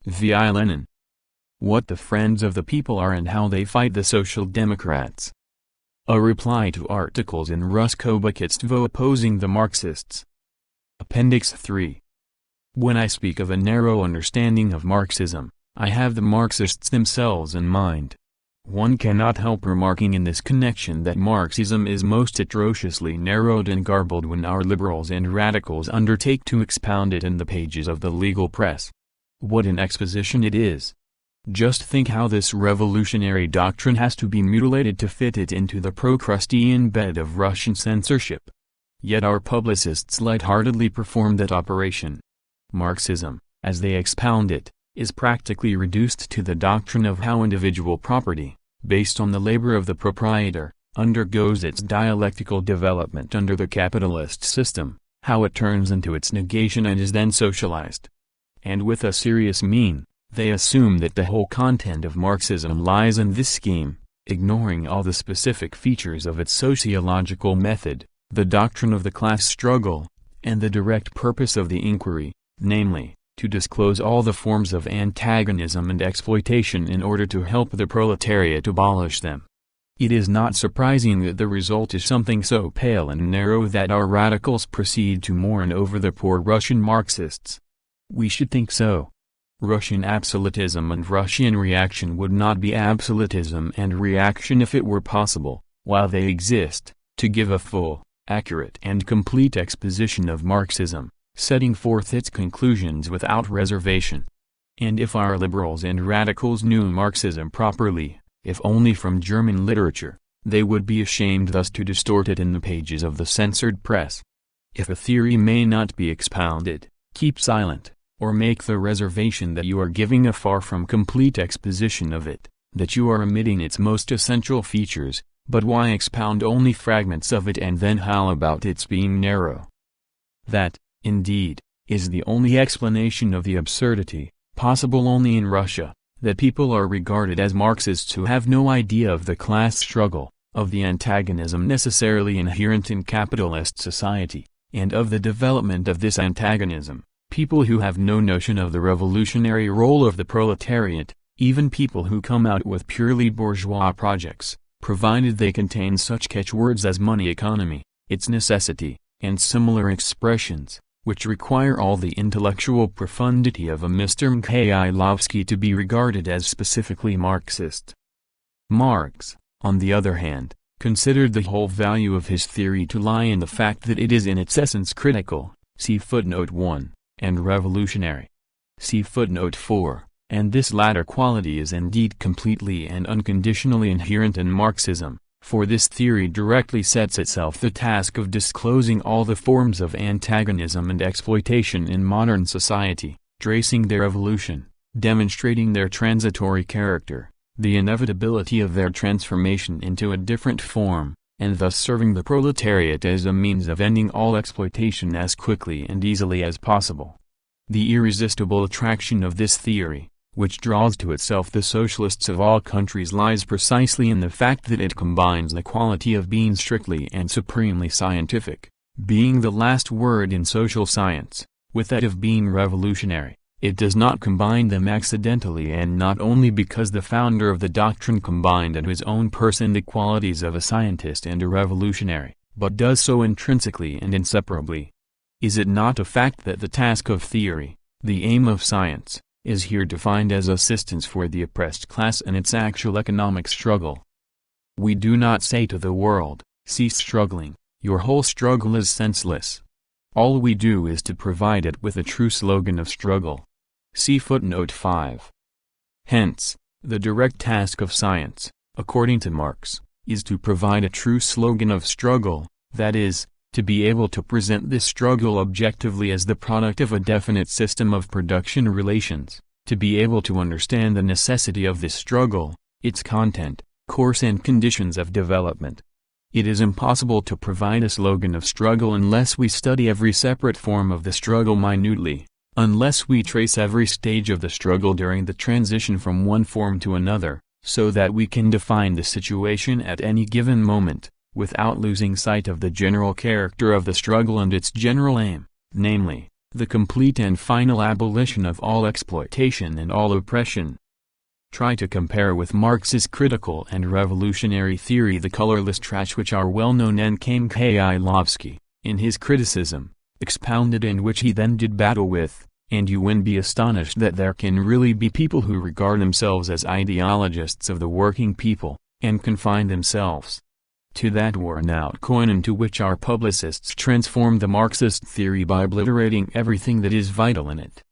V.I. Lenin. What the Friends of the People Are and How They Fight the Social Democrats. A reply to articles in Rusko-Bakitstvo opposing the Marxists. Appendix 3. When I speak of a narrow understanding of Marxism, I have the Marxists themselves in mind. One cannot help remarking in this connection that Marxism is most atrociously narrowed and garbled when our liberals and radicals undertake to expound it in the pages of the legal press. What an exposition it is! Just think how this revolutionary doctrine has to be mutilated to fit it into the Procrustean bed of Russian censorship. Yet our publicists lightheartedly perform that operation. Marxism, as they expound it, is practically reduced to the doctrine of how individual property, based on the labor of the proprietor, undergoes its dialectical development under the capitalist system, how it turns into its negation and is then socialized. And with a serious mien, they assume that the whole content of Marxism lies in this scheme, ignoring all the specific features of its sociological method, the doctrine of the class struggle, and the direct purpose of the inquiry, namely, to disclose all the forms of antagonism and exploitation in order to help the proletariat abolish them. It is not surprising that the result is something so pale and narrow that our radicals proceed to mourn over the poor Russian Marxists. We should think so. Russian absolutism and Russian reaction would not be absolutism and reaction if it were possible, while they exist, to give a full, accurate and complete exposition of Marxism, setting forth its conclusions without reservation. And if our liberals and radicals knew Marxism properly, if only from German literature, they would be ashamed thus to distort it in the pages of the censored press. If a theory may not be expounded, keep silent, or make the reservation that you are giving a far from complete exposition of it, that you are omitting its most essential features, but why expound only fragments of it and then howl about its being narrow? That, indeed, is the only explanation of the absurdity, possible only in Russia, that people are regarded as Marxists who have no idea of the class struggle, of the antagonism necessarily inherent in capitalist society, and of the development of this antagonism. People who have no notion of the revolutionary role of the proletariat, even people who come out with purely bourgeois projects, provided they contain such catchwords as money economy, its necessity, and similar expressions, which require all the intellectual profundity of a Mr. Mikhailovsky to be regarded as specifically Marxist. Marx, on the other hand, considered the whole value of his theory to lie in the fact that it is in its essence critical, see footnote 1. And revolutionary. See footnote 4, and this latter quality is indeed completely and unconditionally inherent in Marxism, for this theory directly sets itself the task of disclosing all the forms of antagonism and exploitation in modern society, tracing their evolution, demonstrating their transitory character, the inevitability of their transformation into a different form, and thus serving the proletariat as a means of ending all exploitation as quickly and easily as possible. The irresistible attraction of this theory, which draws to itself the socialists of all countries, lies precisely in the fact that it combines the quality of being strictly and supremely scientific, being the last word in social science, with that of being revolutionary. It does not combine them accidentally, and not only because the founder of the doctrine combined in his own person the qualities of a scientist and a revolutionary, but does so intrinsically and inseparably. Is it not a fact that the task of theory, the aim of science, is here defined as assistance for the oppressed class in its actual economic struggle? We do not say to the world, cease struggling, your whole struggle is senseless. All we do is to provide it with a true slogan of struggle. See footnote 5. Hence, the direct task of science, according to Marx, is to provide a true slogan of struggle, that is, to be able to present this struggle objectively as the product of a definite system of production relations, to be able to understand the necessity of this struggle, its content, course and conditions of development. It is impossible to provide a slogan of struggle unless we study every separate form of the struggle minutely, unless we trace every stage of the struggle during the transition from one form to another, so that we can define the situation at any given moment, without losing sight of the general character of the struggle and its general aim, namely, the complete and final abolition of all exploitation and all oppression. Try to compare with Marxist critical and revolutionary theory the colorless trash which our well-known N. K. in his criticism, expounded and which he then did battle with, and you will be astonished that there can really be people who regard themselves as ideologists of the working people, and confine themselves to that worn-out coin into which our publicists transform the Marxist theory by obliterating everything that is vital in it.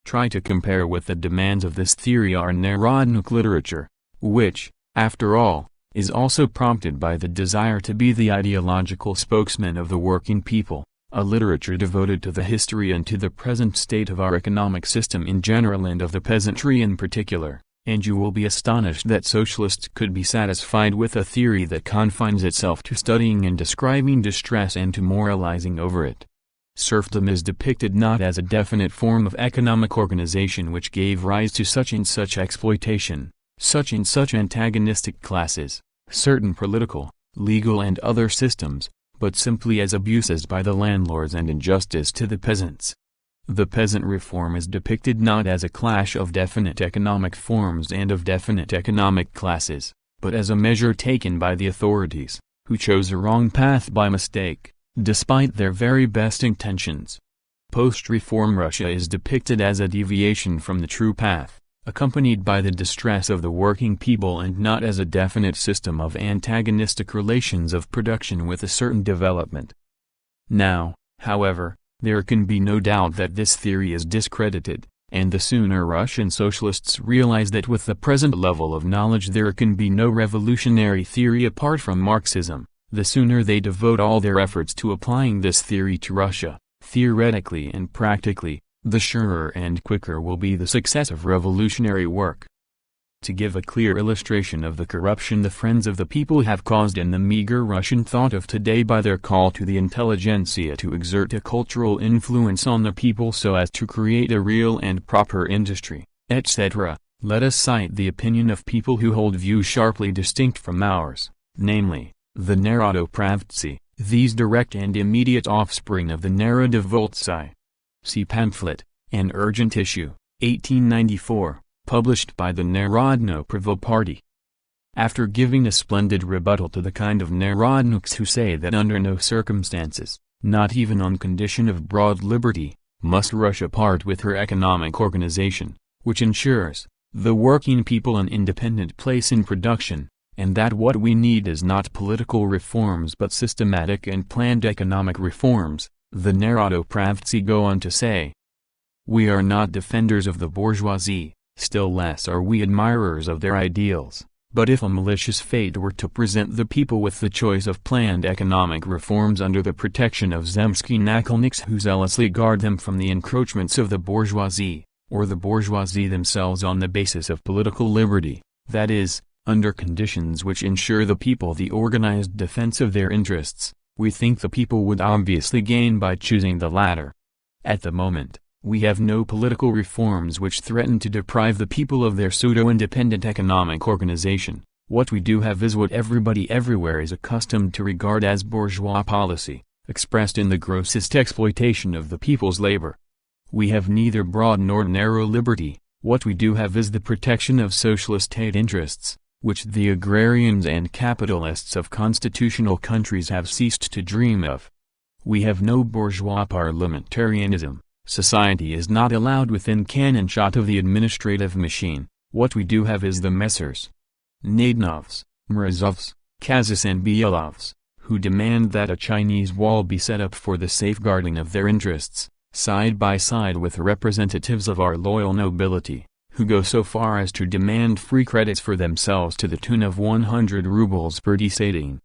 Try to compare with the demands of this theory our Narodnik literature, which, after all, is also prompted by the desire to be the ideological spokesman of the working people, a literature devoted to the history and to the present state of our economic system in general and of the peasantry in particular, and you will be astonished that socialists could be satisfied with a theory that confines itself to studying and describing distress and to moralizing over it. Serfdom is depicted not as a definite form of economic organization which gave rise to such and such exploitation, such and such antagonistic classes, certain political, legal and other systems, but simply as abuses by the landlords and injustice to the peasants. The peasant reform is depicted not as a clash of definite economic forms and of definite economic classes, but as a measure taken by the authorities, who chose a wrong path by mistake, despite their very best intentions. Post-reform Russia is depicted as a deviation from the true path, accompanied by the distress of the working people and not as a definite system of antagonistic relations of production with a certain development. Now, however, there can be no doubt that this theory is discredited, and the sooner Russian socialists realize that with the present level of knowledge there can be no revolutionary theory apart from Marxism, the sooner they devote all their efforts to applying this theory to Russia, theoretically and practically, the surer and quicker will be the success of revolutionary work. To give a clear illustration of the corruption the Friends of the People have caused in the meager Russian thought of today by their call to the intelligentsia to exert a cultural influence on the people so as to create a real and proper industry, etc., let us cite the opinion of people who hold views sharply distinct from ours, namely, the Narodopravci, these direct and immediate offspring of the Narodovoltsi. See pamphlet, An Urgent Issue, 1894, published by the Narodno Pravo Party. After giving a splendid rebuttal to the kind of Narodniks who say that under no circumstances, not even on condition of broad liberty, must Russia part with her economic organization, which ensures the working people an independent place in production, and that what we need is not political reforms but systematic and planned economic reforms, the Narodopravci go on to say, "We are not defenders of the bourgeoisie, still less are we admirers of their ideals, but if a malicious fate were to present the people with the choice of planned economic reforms under the protection of zemsky nakolniks who zealously guard them from the encroachments of the bourgeoisie, or the bourgeoisie themselves on the basis of political liberty, that is, under conditions which ensure the people the organized defense of their interests, we think the people would obviously gain by choosing the latter. At the moment, we have no political reforms which threaten to deprive the people of their pseudo-independent economic organization. What we do have is what everybody everywhere is accustomed to regard as bourgeois policy, expressed in the grossest exploitation of the people's labor. We have neither broad nor narrow liberty. What we do have is the protection of socialist state interests, which the agrarians and capitalists of constitutional countries have ceased to dream of. We have no bourgeois parliamentarianism. Society is not allowed within cannon shot of the administrative machine. What we do have is the Messrs. Nadenovs, Mrazovs, Kazis and Bielovs, who demand that a Chinese wall be set up for the safeguarding of their interests, side by side with representatives of our loyal nobility, who go so far as to demand free credits for themselves to the tune of 100 rubles per desating.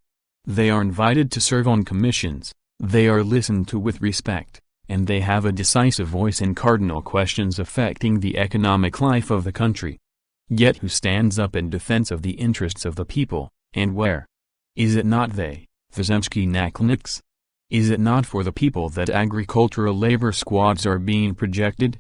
They are invited to serve on commissions, they are listened to with respect, and they have a decisive voice in cardinal questions affecting the economic life of the country. Yet who stands up in defense of the interests of the people, and where? Is it not they, the zemsky nakolniks? Is it not for the people that agricultural labor squads are being projected?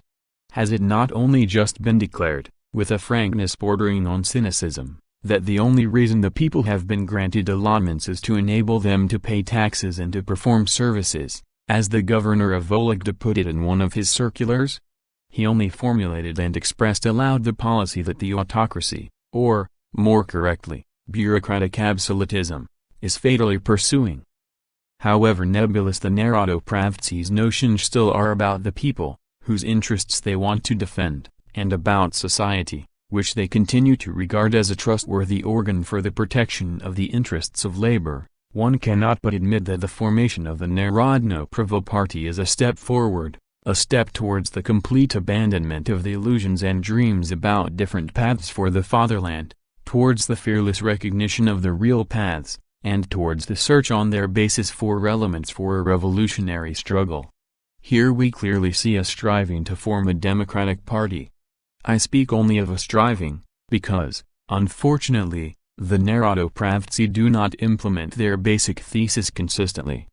Has it not only just been declared, with a frankness bordering on cynicism, that the only reason the people have been granted allotments is to enable them to pay taxes and to perform services, As the governor of Vologda put it in one of his circulars, he only formulated and expressed aloud the policy that the autocracy, or, more correctly, bureaucratic absolutism, is fatally pursuing. However nebulous the Narodopravtsi's notions still are about the people, whose interests they want to defend, and about society, which they continue to regard as a trustworthy organ for the protection of the interests of labor, one cannot but admit that the formation of the Narodno Pravo Party is a step forward, a step towards the complete abandonment of the illusions and dreams about different paths for the fatherland, towards the fearless recognition of the real paths, and towards the search on their basis for elements for a revolutionary struggle. Here we clearly see a striving to form a democratic party. I speak only of a striving, because, unfortunately, the Narodopravtsi do not implement their basic thesis consistently.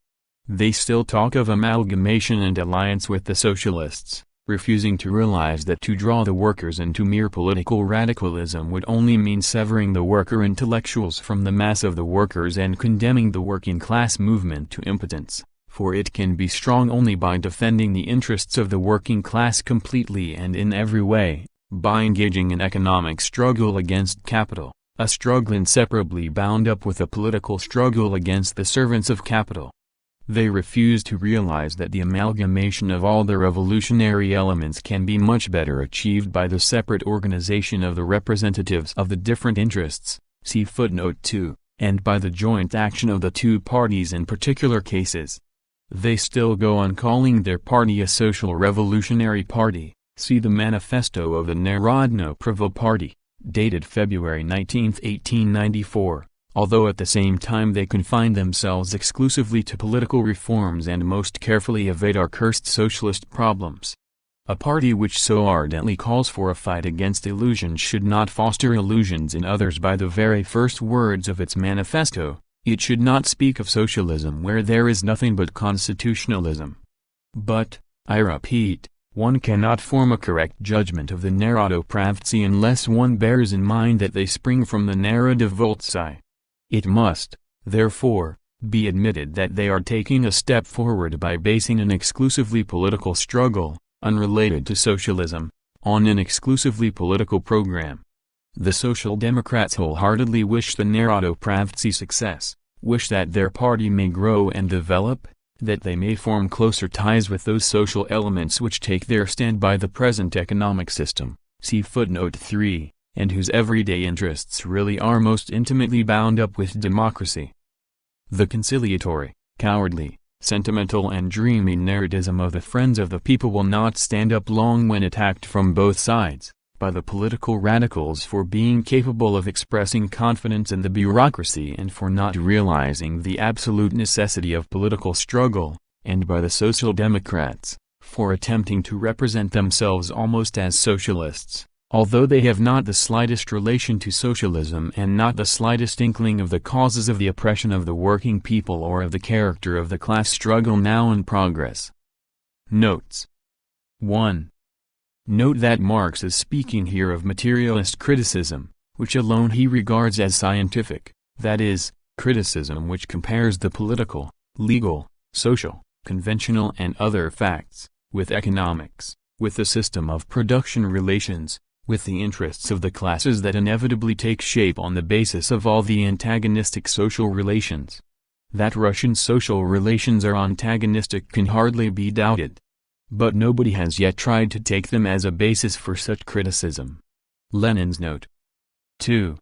They still talk of amalgamation and alliance with the socialists, refusing to realize that to draw the workers into mere political radicalism would only mean severing the worker intellectuals from the mass of the workers and condemning the working class movement to impotence, for it can be strong only by defending the interests of the working class completely and in every way, by engaging in economic struggle against capital, a struggle inseparably bound up with a political struggle against the servants of capital. They refuse to realize that the amalgamation of all the revolutionary elements can be much better achieved by the separate organization of the representatives of the different interests, see footnote 2, and by the joint action of the two parties in particular cases. They still go on calling their party a social revolutionary party, see the manifesto of the Narodno Pravo Party, dated February 19, 1894. Although at the same time they confine themselves exclusively to political reforms and most carefully evade our cursed socialist problems. A party which so ardently calls for a fight against illusions should not foster illusions in others by the very first words of its manifesto. It should not speak of socialism where there is nothing but constitutionalism. But, I repeat, one cannot form a correct judgment of the Narodopravtsi unless one bears in mind that they spring from the Narodovoltsi. It must, therefore, be admitted that they are taking a step forward by basing an exclusively political struggle, unrelated to socialism, on an exclusively political program. The Social Democrats wholeheartedly wish the Narodopravtsi success, wish that their party may grow and develop, that they may form closer ties with those social elements which take their stand by the present economic system, see footnote 3. And whose everyday interests really are most intimately bound up with democracy. The conciliatory, cowardly, sentimental and dreamy narratism of the Friends of the People will not stand up long when attacked from both sides, by the political radicals for being capable of expressing confidence in the bureaucracy and for not realizing the absolute necessity of political struggle, and by the Social Democrats, for attempting to represent themselves almost as socialists, although they have not the slightest relation to socialism and not the slightest inkling of the causes of the oppression of the working people or of the character of the class struggle now in progress. Notes 1. Note that Marx is speaking here of materialist criticism, which alone he regards as scientific, that is, criticism which compares the political, legal, social, conventional and other facts, with economics, with the system of production relations, with the interests of the classes that inevitably take shape on the basis of all the antagonistic social relations. That Russian social relations are antagonistic can hardly be doubted. But nobody has yet tried to take them as a basis for such criticism. Lenin's note. 2.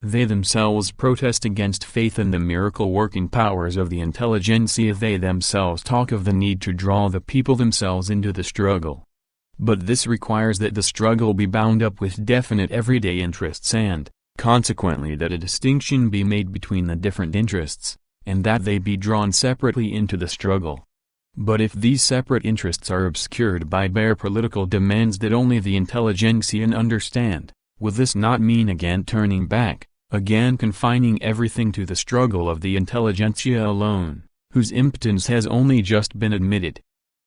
They themselves protest against faith in the miracle working powers of the intelligentsia. They themselves talk of the need to draw the people themselves into the struggle. But this requires that the struggle be bound up with definite everyday interests and, consequently, that a distinction be made between the different interests, and that they be drawn separately into the struggle. But if these separate interests are obscured by bare political demands that only the intelligentsia understand, will this not mean again turning back, again confining everything to the struggle of the intelligentsia alone, whose impotence has only just been admitted?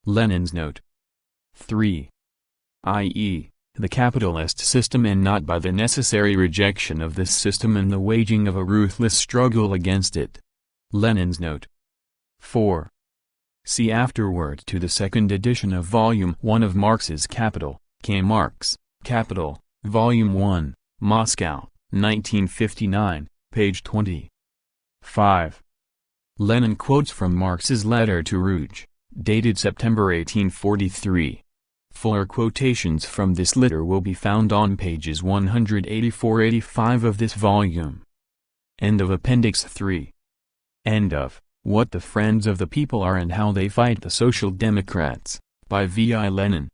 Lenin's note. 3. I.e., the capitalist system, and not by the necessary rejection of this system and the waging of a ruthless struggle against it. Lenin's note. 4. See afterward to the second edition of Volume 1 of Marx's Capital, K. Marx, Capital, Volume 1, Moscow, 1959, page 20. 5. Lenin quotes from Marx's letter to Rouge, dated September 1843. Fuller quotations from this letter will be found on pages 184–85 of this volume. End of Appendix 3. End of What the Friends of the People Are and How They Fight the Social Democrats, by V. I. Lenin.